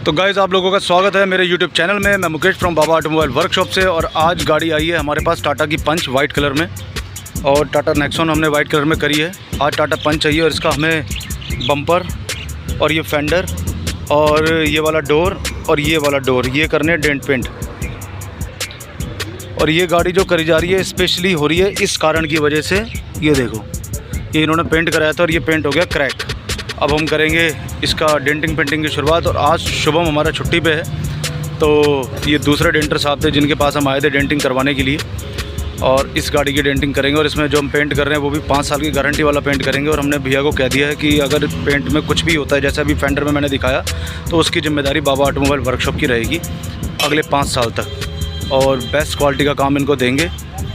तो गाइज़ आप लोगों का स्वागत है मेरे YouTube चैनल में। मैं Mukesh from Baba automobile workshop से। और आज गाड़ी आई है हमारे पास टाटा की पंच वाइट कलर में, और टाटा नेक्सॉन हमने वाइट कलर में करी है। आज टाटा पंच चाहिए और इसका हमें बम्पर और ये फेंडर और ये वाला डोर और ये वाला डोर ये करने डेंट पेंट। और ये गाड़ी जो करी जा रही है स्पेशली हो रही है इस कारण की वजह से, ये देखो ये इन्होंने पेंट कराया था और ये पेंट हो गया क्रैक। अब हम करेंगे इसका डेंटिंग पेंटिंग की शुरुआत। और आज शुभम हमारा छुट्टी पे है, तो ये दूसरे डेंटर साहब थे जिनके पास हम आए थे डेंटिंग करवाने के लिए, और इस गाड़ी की डेंटिंग करेंगे। और इसमें जो हम पेंट कर रहे हैं वो भी 5 साल की गारंटी वाला पेंट करेंगे। और हमने भैया को कह दिया है कि अगर पेंट में कुछ भी होता है, जैसे अभी फेंडर में मैंने दिखाया, तो उसकी जिम्मेदारी बाबा ऑटोमोबाइल वर्कशॉप की रहेगी अगले 5 साल तक। और बेस्ट क्वालिटी का काम इनको देंगे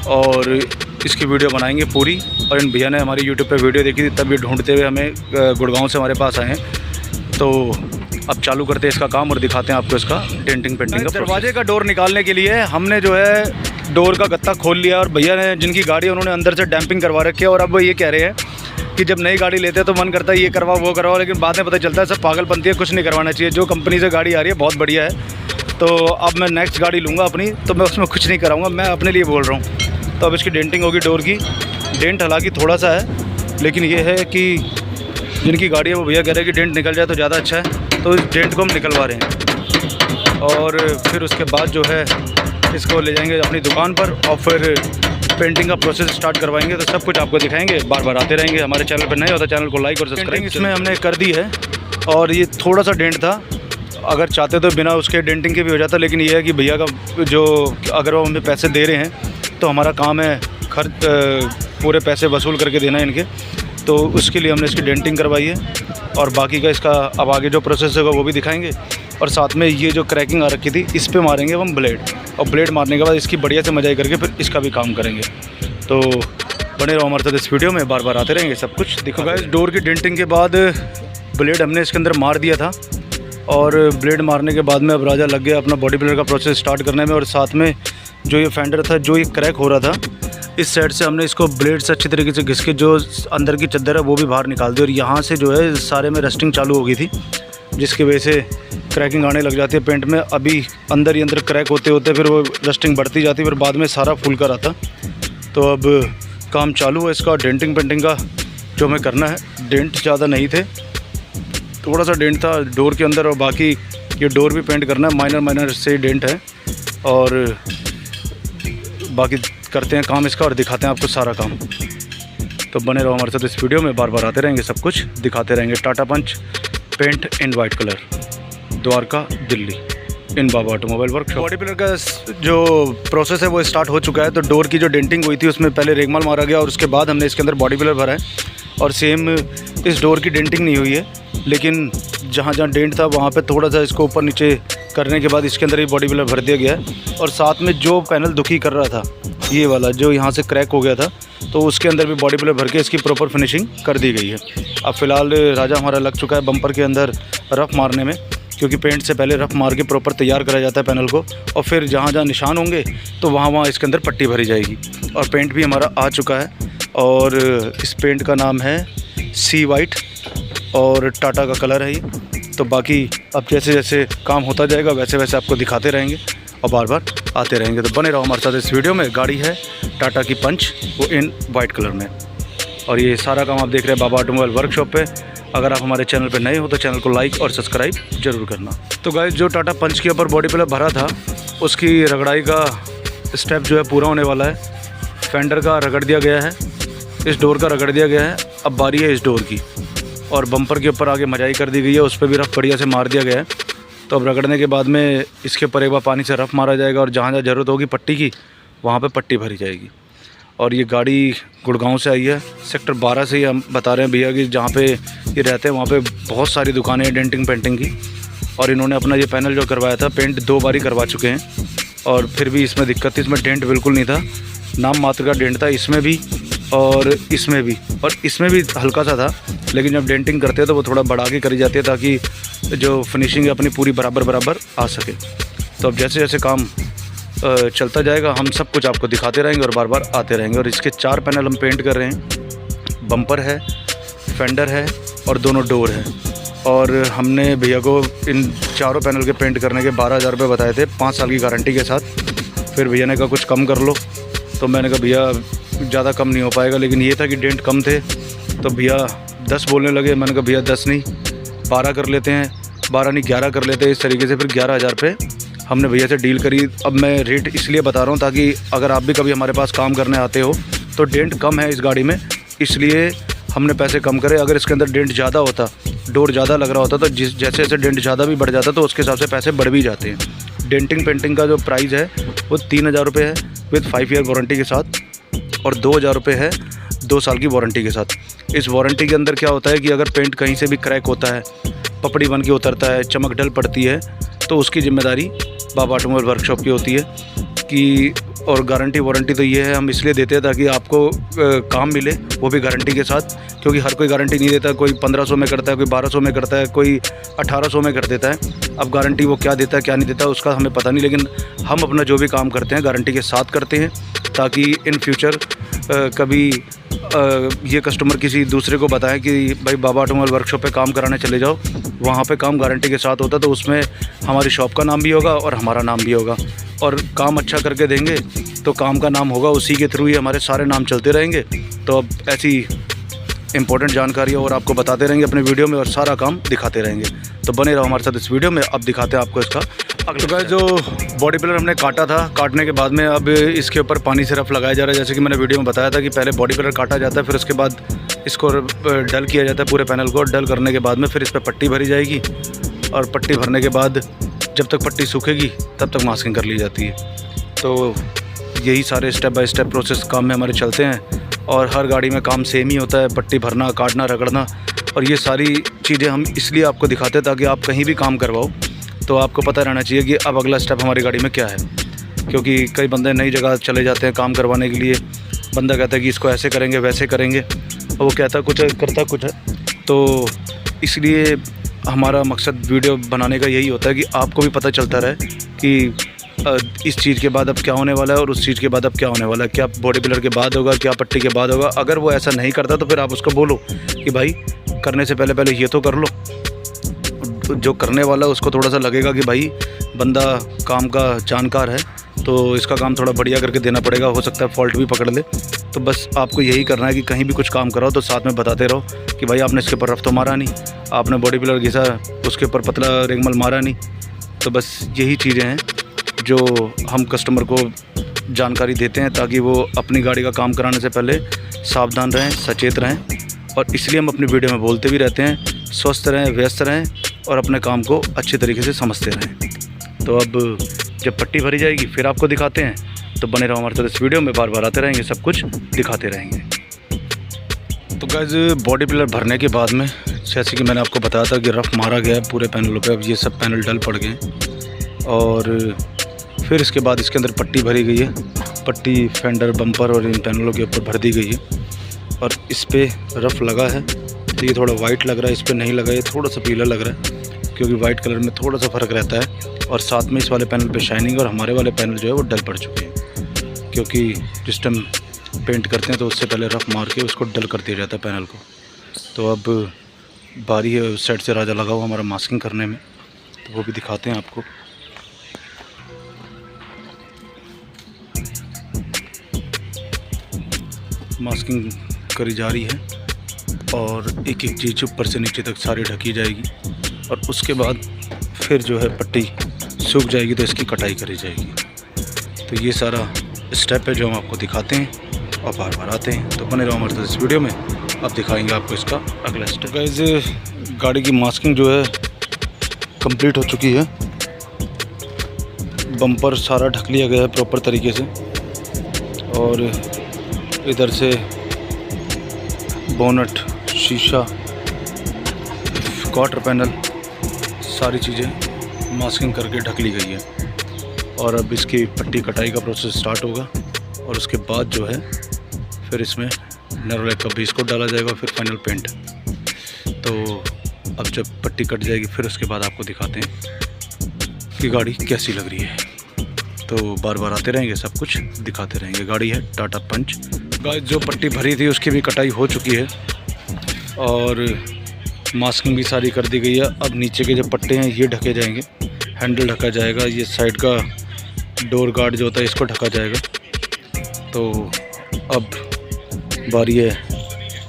और इसकी वीडियो बनाएंगे पूरी। और इन भैया ने हमारी यूट्यूब पे वीडियो देखी थी, तब ये ढूंढते हुए हमें गुड़गांव से हमारे पास आए हैं। तो अब चालू करते हैं इसका काम और दिखाते हैं आपको इसका डेंटिंग पेंटिंग का। दरवाजे का डोर निकालने के लिए हमने जो है डोर का गत्ता खोल लिया, और भैया ने जिनकी गाड़ी है उन्होंने अंदर से डैम्पिंग करवा रखी है। और अब वो ये कह रहे हैं कि जब नई गाड़ी लेते हैं तो मन करता है ये करवाओ वो करवाओ, लेकिन बाद में पता चलता है सब पागलपंती है, कुछ नहीं करवाना चाहिए। जो कंपनी से गाड़ी आ रही है बहुत बढ़िया है। तो अब मैं नेक्स्ट गाड़ी लूँगा अपनी, तो मैं उसमें कुछ नहीं कराऊँगा, मैं अपने लिए बोल रहा हूँ। तो अब इसकी डेंटिंग होगी डोर की। डेंट हालांकि थोड़ा सा है, लेकिन ये है कि जिनकी गाड़ी है वो भैया कह रहे हैं कि डेंट निकल जाए तो ज़्यादा अच्छा है, तो इस डेंट को हम निकलवा रहे हैं। और फिर उसके बाद जो है इसको ले जाएंगे अपनी दुकान पर और फिर पेंटिंग का प्रोसेस स्टार्ट करवाएंगे। तो सब कुछ आपको दिखाएंगे, बार बार आते रहेंगे। हमारे चैनल पर नए होता चैनल को लाइक और सब्सक्राइब। इसमें हमने कर दी है, और ये थोड़ा सा डेंट था, अगर चाहते तो बिना उसके डेंटिंग के भी हो जाता, लेकिन ये है कि भैया का जो अगर वो हमें पैसे दे रहे हैं तो हमारा काम है खर्च पूरे पैसे वसूल करके देना है इनके, तो उसके लिए हमने इसकी डेंटिंग करवाई है। और बाकी का इसका अब आगे जो प्रोसेस होगा वो भी दिखाएंगे। और साथ में ये जो क्रैकिंग आ रखी थी इस पे मारेंगे हम ब्लेड, और ब्लेड मारने के बाद इसकी बढ़िया से मजाई करके फिर इसका भी काम करेंगे। तो बने रहो हमारे साथ इस वीडियो में, बार बार आते रहेंगे, सब कुछ देखो गाइस। डोर की डेंटिंग के बाद ब्लेड हमने इसके अंदर मार दिया था, और ब्लेड मारने के बाद में अब राजा लग गया अपना बॉडी बिल्डर का प्रोसेस स्टार्ट करने में। और साथ में जो ये फेंडर था, जो ये क्रैक हो रहा था, इस साइड से हमने इसको ब्लेड से अच्छी तरीके से घिस के जो अंदर की चद्दर है वो भी बाहर निकाल दी। और यहाँ से जो है सारे में रस्टिंग चालू हो गई थी, जिसकी वजह से क्रैकिंग आने लग जाती है पेंट में। अभी अंदर ही अंदर क्रैक होते होते फिर वो रस्टिंग बढ़ती जाती है, फिर बाद में सारा फूल कर आता। तो अब काम चालू है इसका डेंटिंग पेंटिंग का जो हमें करना है। डेंट ज़्यादा नहीं थे, थोड़ा सा डेंट था डोर के अंदर, और बाकी ये डोर भी पेंट करना है, माइनर से डेंट है। और बाकी करते हैं काम इसका और दिखाते हैं आपको सारा काम। तो बने रहो हमारे साथ इस वीडियो में, बार बार आते रहेंगे, सब कुछ दिखाते रहेंगे। Tata Punch paint in white colour, Dwarka Delhi, in Baba automobile workshop. Body builder का जो प्रोसेस है वो स्टार्ट हो चुका है। तो डोर की जो डेंटिंग हुई थी उसमें पहले रेगमाल मारा गया, और उसके बाद हमने इसके अंदर बॉडी बिल्डर भरा है। और सेम इस डोर की डेंटिंग नहीं हुई है, लेकिन जहाँ जहाँ डेंट था वहाँ पे थोड़ा सा इसको ऊपर नीचे करने के बाद इसके अंदर ही बॉडी बिल्डर भर दिया गया है। और साथ में जो पैनल दुखी कर रहा था, ये वाला जो यहाँ से क्रैक हो गया था, तो उसके अंदर भी बॉडी बिल्डर भर के इसकी प्रॉपर फिनिशिंग कर दी गई है। अब फ़िलहाल राजा हमारा लग चुका है बम्पर के अंदर रफ़ मारने में, क्योंकि पेंट से पहले रफ़ मार के प्रॉपर तैयार करा जाता है पैनल को, और फिर जहाँ जहाँ निशान होंगे तो वहाँ इसके अंदर पट्टी भरी जाएगी। और पेंट भी हमारा आ चुका है, और इस पेंट का नाम है सी वाइट, और टाटा का कलर है ये। तो बाकी अब जैसे जैसे काम होता जाएगा वैसे वैसे आपको दिखाते रहेंगे और बार बार आते रहेंगे। तो बने रहो हमारे साथ इस वीडियो में। गाड़ी है टाटा की पंच, वो इन वाइट कलर में। और ये सारा काम आप देख रहे हैं बाबा ऑटोमोबाइल वर्कशॉप पे। अगर आप हमारे चैनल पे नए हो तो चैनल को लाइक और सब्सक्राइब जरूर करना। तो गाइस, जो टाटा पंच के ऊपर बॉडी बिल्डर भरा था उसकी रगड़ाई का स्टेप जो है पूरा होने वाला है। फेंडर का रगड़ दिया गया है, इस डोर का रगड़ दिया गया है, अब बारी है इस डोर की। और बम्पर के ऊपर आगे मजाई कर दी गई है, उस पर भी रफ़ बढ़िया से मार दिया गया है। तो अब रगड़ने के बाद में इसके ऊपर एक बार पानी से रफ़ मारा जाएगा, और जहाँ जहाँ ज़रूरत होगी पट्टी की वहाँ पे पट्टी भरी जाएगी। और ये गाड़ी गुड़गांव से आई है, सेक्टर 12 से ही हम बता रहे हैं भैया कि जहाँ पे ये रहते हैं वहाँ पे बहुत सारी दुकानें हैं डेंटिंग पेंटिंग की। और इन्होंने अपना ये पैनल जो करवाया था, पेंट 2 बार ही करवा चुके हैं, और फिर भी इसमें दिक्कत थी। इसमें डेंट बिल्कुल नहीं था, नाम मात्र का डेंट था इसमें भी और इसमें भी, और इसमें भी हल्का सा था। लेकिन जब डेंटिंग करते हैं तो वो थोड़ा बढ़ा के करी जाती है, ताकि जो फिनिशिंग है अपनी पूरी बराबर आ सके। तो अब जैसे जैसे काम चलता जाएगा हम सब कुछ आपको दिखाते रहेंगे और बार बार आते रहेंगे। और इसके 4 पैनल हम पेंट कर रहे हैं, बम्पर है, फेंडर है और दोनों डोर है। और हमने भैया को इन चारों पैनल के पेंट करने के 12,000 रुपये बताए थे 5 साल की गारंटी के साथ। फिर भैया ने कहा कुछ कम कर लो, तो मैंने कहा भैया ज़्यादा कम नहीं हो पाएगा, लेकिन ये था कि डेंट कम थे तो भैया 10 बोलने लगे। मैंने कहा भैया 10 नहीं 12 कर लेते हैं, 12 नहीं 11 कर लेते हैं। इस तरीके से फिर 11,000 पे हमने भैया से डील करी। अब मैं रेट इसलिए बता रहा हूँ ताकि अगर आप भी कभी हमारे पास काम करने आते हो तो डेंट कम है इस गाड़ी में, इसलिए हमने पैसे कम करे। अगर इसके अंदर डेंट ज़्यादा होता, डोर ज़्यादा लग रहा होता, तो जैसे जैसे डेंट ज़्यादा भी बढ़ जाता तो उसके हिसाब से पैसे बढ़ भी जाते हैं। डेंटिंग पेंटिंग का जो प्राइस है वो 3,000 रुपये है विद 5 ईयर वारंटी के साथ, और 2,000 रुपये है 2 साल की वारंटी के साथ। इस वारंटी के अंदर क्या होता है कि अगर पेंट कहीं से भी क्रैक होता है, पपड़ी बन के उतरता है, चमक ढल पड़ती है, तो उसकी जिम्मेदारी बाबा ऑटोमोबाइल वर्कशॉप की होती है कि। और गारंटी वारंटी तो ये है हम इसलिए देते हैं ताकि आपको काम मिले, वो भी गारंटी के साथ, क्योंकि हर कोई गारंटी नहीं देता। कोई 1500 में करता है, कोई 1200 में करता है, कोई 1800 में कर देता है। अब गारंटी वो क्या देता है क्या नहीं देता उसका हमें पता नहीं, लेकिन हम अपना जो भी काम करते हैं गारंटी के साथ करते हैं, ताकि इन फ्यूचर कभी ये कस्टमर किसी दूसरे को बताएं कि भाई बाबा ऑटोमोबाइल वर्कशॉप पे काम कराने चले जाओ, वहाँ पे काम गारंटी के साथ होता है, तो उसमें हमारी शॉप का नाम भी होगा और हमारा नाम भी होगा। और काम अच्छा करके देंगे तो काम का नाम होगा, उसी के थ्रू ही हमारे सारे नाम चलते रहेंगे। तो अब ऐसी इंपॉर्टेंट जानकारी और आपको बताते रहेंगे अपने वीडियो में और सारा काम दिखाते रहेंगे, तो बने रहो हमारे साथ इस वीडियो में। अब दिखाते हैं आपको इसका अगला जो बॉडी पिलर हमने काटा था। काटने के बाद में अब इसके ऊपर पानी से रफ लगाया जा रहा है। जैसे कि मैंने वीडियो में बताया था कि पहले बॉडी पिलर काटा जाता है, फिर उसके बाद इसको डल किया जाता है पूरे पैनल को। डल करने के बाद में फिर इस पर पट्टी भरी जाएगी, और पट्टी भरने के बाद जब तक पट्टी सूखेगी तब तक मास्किंग कर ली जाती है। तो यही सारे स्टेप बाय स्टेप प्रोसेस काम में हमारे चलते हैं, और हर गाड़ी में काम सेम ही होता है, पट्टी भरना, काटना, रगड़ना। और ये सारी चीज़ें हम इसलिए आपको दिखाते हैं ताकि आप कहीं भी काम करवाओ तो आपको पता रहना चाहिए कि अब अगला स्टेप हमारी गाड़ी में क्या है। क्योंकि कई बंदे नई जगह चले जाते हैं काम करवाने के लिए, बंदा कहता है कि इसको ऐसे करेंगे वैसे करेंगे, और वो कहता कुछ है करता कुछ है। तो इसलिए हमारा मकसद वीडियो बनाने का यही होता है कि आपको भी पता चलता रहे कि इस चीज़ के बाद अब क्या होने वाला है और उस चीज़ के बाद अब क्या होने वाला है, क्या बॉडी पिलर के बाद होगा, क्या पट्टी के बाद होगा। अगर वो ऐसा नहीं करता तो फिर आप उसको बोलो कि भाई करने से पहले पहले ये तो कर लो। जो करने वाला है उसको थोड़ा सा लगेगा कि भाई बंदा काम का जानकार है, तो इसका काम थोड़ा बढ़िया करके देना पड़ेगा, हो सकता है फॉल्ट भी पकड़ ले। तो बस आपको यही करना है कि कहीं भी कुछ काम कराओ तो साथ में बताते रहो कि भाई आपने इसके ऊपर रफ तो मारा नहीं, आपने बॉडी पिलर घिसा उसके ऊपर पतला रेगमल मारा नहीं। तो बस यही चीज़ें हैं जो हम कस्टमर को जानकारी देते हैं ताकि वो अपनी गाड़ी का काम कराने से पहले सावधान रहें, सचेत रहें। और इसलिए हम अपनी वीडियो में बोलते भी रहते हैं, स्वस्थ रहें, व्यस्त रहें और अपने काम को अच्छे तरीके से समझते रहें। तो अब जब पट्टी भरी जाएगी फिर आपको दिखाते हैं, तो बने रहो हमारे साथ इस वीडियो में, बार बार आते रहेंगे, सब कुछ दिखाते रहेंगे। तो गाइस बॉडी पिलर भरने के बाद में जैसे कि मैंने आपको बताया था कि रफ मारा गया है पूरे पैनलों पे। अब ये सब पैनल डल पड़ गए, और फिर इसके बाद इसके अंदर पट्टी भरी गई है। पट्टी फेंडर, बम्पर और इन पैनलों के ऊपर भर दी गई है, और इस पर रफ लगा है। तो ये थोड़ा वाइट लग रहा है, इस पर नहीं लगा, ये थोड़ा सा पीला लग रहा है, क्योंकि वाइट कलर में थोड़ा सा फ़र्क रहता है। और साथ में इस वाले पैनल पे शाइनिंग, और हमारे वाले पैनल जो है वो डल पड़ चुके हैं, क्योंकि जिस टाइम पेंट करते हैं तो उससे पहले रफ मार के उसको डल कर दिया जाता है पैनल को। तो अब बारी है उस साइड से राजा लगा हुआ हमारा मास्किंग करने में, तो वो भी दिखाते हैं आपको। मास्किंग करी जा रही है, और एक एक चीज़ ऊपर से नीचे तक सारी ढकी जाएगी, और उसके बाद फिर जो है पट्टी सूख जाएगी तो इसकी कटाई करी जाएगी। तो ये सारा स्टेप है जो हम आपको दिखाते हैं और बार बार आते हैं। तो बने रहो हमारे साथ इस वीडियो में, अब दिखाएंगे आपको इसका अगला स्टेप। गाइस गाड़ी की मास्किंग जो है कंप्लीट हो चुकी है। बम्पर सारा ढक लिया गया है प्रॉपर तरीके से, और इधर से बोनट, शीशा, क्वार्टर पैनल, सारी चीज़ें मास्किंग करके ढक ली गई है। और अब इसकी पट्टी कटाई का प्रोसेस स्टार्ट होगा, और उसके बाद जो है फिर इसमें नेरोलैक का बेस कोट डाला जाएगा, फिर फाइनल पेंट। तो अब जब पट्टी कट जाएगी फिर उसके बाद आपको दिखाते हैं कि गाड़ी कैसी लग रही है। तो बार बार आते रहेंगे, सब कुछ दिखाते रहेंगे। गाड़ी है टाटा पंच। गाइस जो पट्टी भरी थी उसकी भी कटाई हो चुकी है, और मास्किंग भी सारी कर दी गई है। अब नीचे के जो पट्टे हैं ये ढके जाएंगे, हैंडल ढका जाएगा, ये साइड का डोर गार्ड जो होता है इसको ढका जाएगा। तो अब बारी है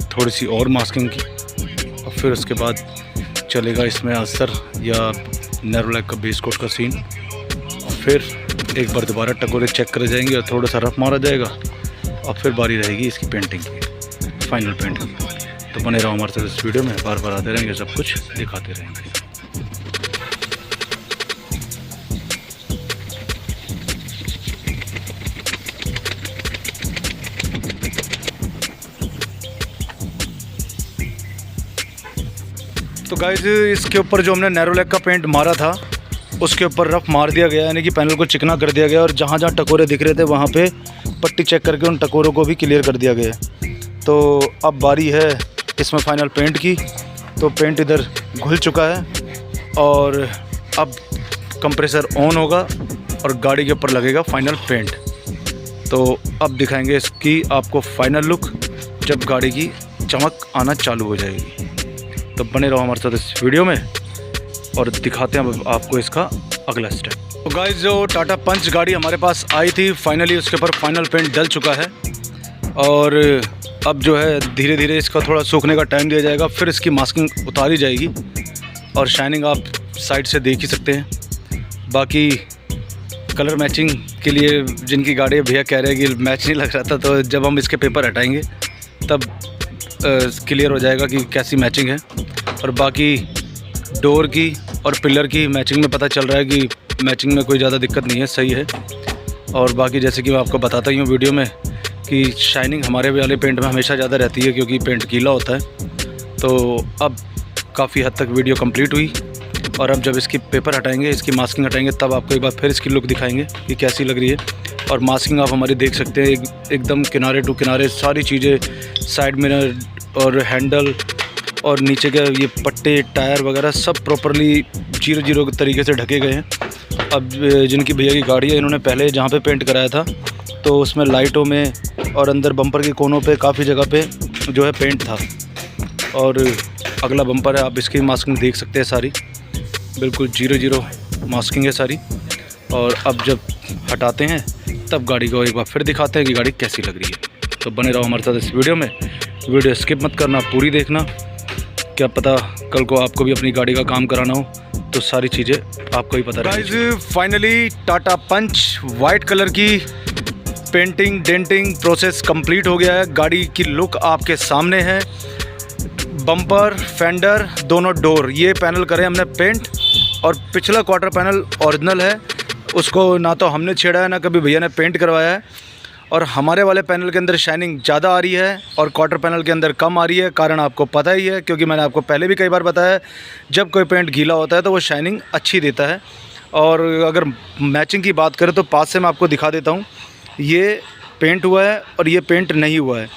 थोड़ी सी और मास्किंग की, और फिर उसके बाद चलेगा इसमें अस्तर या नैरोलैक का बेस कोट का सीन। और फिर एक बार दोबारा टकोरे चेक करे जाएंगे और थोड़ा सा रफ मारा जाएगा, और फिर बारी रहेगी इसकी पेंटिंग की, फाइनल पेंटिंग। तो बने रहो हमारे साथ इस वीडियो में, बार बार आते रहेंगे, सब कुछ दिखाते रहेंगे। तो गाइज इसके ऊपर जो हमने नैरोलैक का पेंट मारा था उसके ऊपर रफ मार दिया गया, यानी कि पैनल को चिकना कर दिया गया, और जहाँ जहाँ टकोरे दिख रहे थे वहाँ पे पट्टी चेक करके उन टकोरों को भी क्लियर कर दिया गया। तो अब बारी है इसमें फाइनल पेंट की। तो पेंट इधर घुल चुका है और अब कंप्रेसर ऑन होगा और गाड़ी के ऊपर लगेगा फाइनल पेंट। तो अब दिखाएंगे इसकी आपको फाइनल लुक जब गाड़ी की चमक आना चालू हो जाएगी। तो बने रहो हमारे साथ इस वीडियो में और दिखाते हैं आपको इसका अगला स्टेप। तो गाइस जो टाटा पंच गाड़ी हमारे पास आई थी, फाइनली उसके ऊपर फाइनल पेंट डल चुका है, और अब जो है धीरे धीरे इसका थोड़ा सूखने का टाइम दिया जाएगा, फिर इसकी मास्किंग उतारी जाएगी और शाइनिंग आप साइड से देख ही सकते हैं। बाकी कलर मैचिंग के लिए जिनकी गाड़ी भैया कह रहे हैं कि मैच नहीं लग रहा था, तो जब हम इसके पेपर हटाएंगे तब क्लियर हो जाएगा कि कैसी मैचिंग है। और बाकी डोर की और पिलर की मैचिंग में पता चल रहा है कि मैचिंग में कोई ज़्यादा दिक्कत नहीं है, सही है। और बाकी जैसे कि मैं आपको बताता ही हूँ वीडियो में कि शाइनिंग हमारे वाले पेंट में हमेशा ज़्यादा रहती है क्योंकि पेंट गीला होता है। तो अब काफ़ी हद तक वीडियो कंप्लीट हुई, और अब जब इसकी पेपर हटाएंगे, इसकी मास्किंग हटाएंगे, तब आपको एक बार फिर इसकी लुक दिखाएंगे कि कैसी लग रही है। और मास्किंग आप हमारी देख सकते हैं, एकदम किनारे टू किनारे सारी चीज़ें, साइड मिरर और हैंडल और नीचे के ये पट्टे टायर वगैरह सब प्रॉपरली 0-0 के तरीके से ढके गए हैं। अब जिनकी भैया की गाड़ी है, इन्होंने पहले जहाँ पे पेंट कराया था तो उसमें लाइटों में और अंदर बम्पर के कोनों पे काफ़ी जगह पे जो है पेंट था, और अगला बम्पर है, आप इसकी मास्किंग देख सकते हैं, सारी बिल्कुल 0-0 मास्किंग है सारी। और अब जब हटाते हैं तब गाड़ी को एक बार फिर दिखाते हैं कि गाड़ी कैसी लग रही है। तो बने रहो हमारे साथ इस वीडियो में, वीडियो स्किप मत करना, पूरी देखना। क्या पता कल को आपको भी अपनी गाड़ी का काम कराना हो तो सारी चीज़ें आपको ही पता रहेगी। गाइस फाइनली टाटा पंच वाइट कलर की पेंटिंग डेंटिंग प्रोसेस कंप्लीट हो गया है। गाड़ी की लुक आपके सामने है, बम्पर फेंडर दोनों डोर ये पैनल करे हमने पेंट, और पिछला क्वार्टर पैनल ओरिजिनल है, उसको ना तो हमने छेड़ा है ना कभी भैया ने पेंट करवाया है। और हमारे वाले पैनल के अंदर शाइनिंग ज़्यादा आ रही है और क्वार्टर पैनल के अंदर कम आ रही है। कारण आपको पता ही है क्योंकि मैंने आपको पहले भी कई बार बताया है, जब कोई पेंट गीला होता है तो वो शाइनिंग अच्छी देता है। और अगर मैचिंग की बात करें तो पास से मैं आपको दिखा देता हूँ, ये पेंट हुआ है और ये पेंट नहीं हुआ है।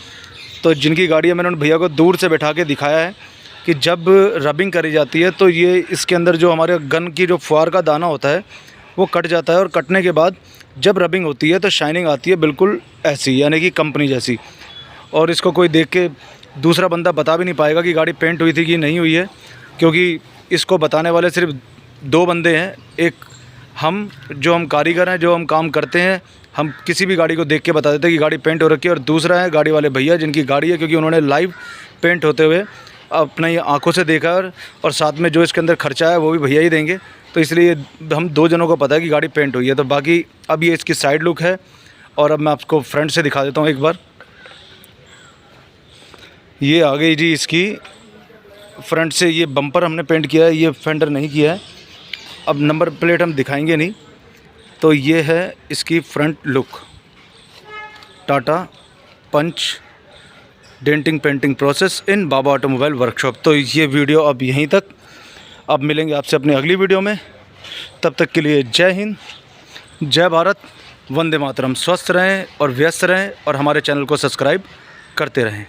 तो जिनकी गाड़ी है, मैंने उन भैया को दूर से बैठा के दिखाया है कि जब रबिंग करी जाती है तो ये इसके अंदर जो हमारे गन की जो फुआर का दाना होता है वो कट जाता है, और कटने के बाद जब रबिंग होती है तो शाइनिंग आती है बिल्कुल ऐसी, यानी कि कंपनी जैसी। और इसको कोई देख के दूसरा बंदा बता भी नहीं पाएगा कि गाड़ी पेंट हुई थी कि नहीं हुई है, क्योंकि इसको बताने वाले सिर्फ 2 बंदे हैं। एक हम कारीगर हैं, जो हम काम करते हैं, हम किसी भी गाड़ी को देख के बता देते हैं कि गाड़ी पेंट हो रखी है। और दूसरा है गाड़ी वाले भैया जिनकी गाड़ी है, क्योंकि उन्होंने लाइव पेंट होते हुए अपनी आंखों से देखा है, और साथ में जो इसके अंदर खर्चा है वो भी भैया ही देंगे। तो इसलिए हम 2 जनों को पता है कि गाड़ी पेंट हुई है। तो बाकी अब ये इसकी साइड लुक है, और अब मैं आपको फ्रंट से दिखा देता हूँ एक बार। ये आ गई जी इसकी फ्रंट से, ये बम्पर हमने पेंट किया है, ये फेंडर नहीं किया है। अब नंबर प्लेट हम दिखाएंगे नहीं। तो ये है इसकी front look, Tata Punch denting painting process in Baba automobile workshop. तो ये वीडियो अब यहीं तक, अब मिलेंगे आपसे अपनी अगली वीडियो में। तब तक के लिए जय हिंद, जय भारत, वंदे मातरम। स्वस्थ रहें और व्यस्त रहें और हमारे चैनल को सब्सक्राइब करते रहें।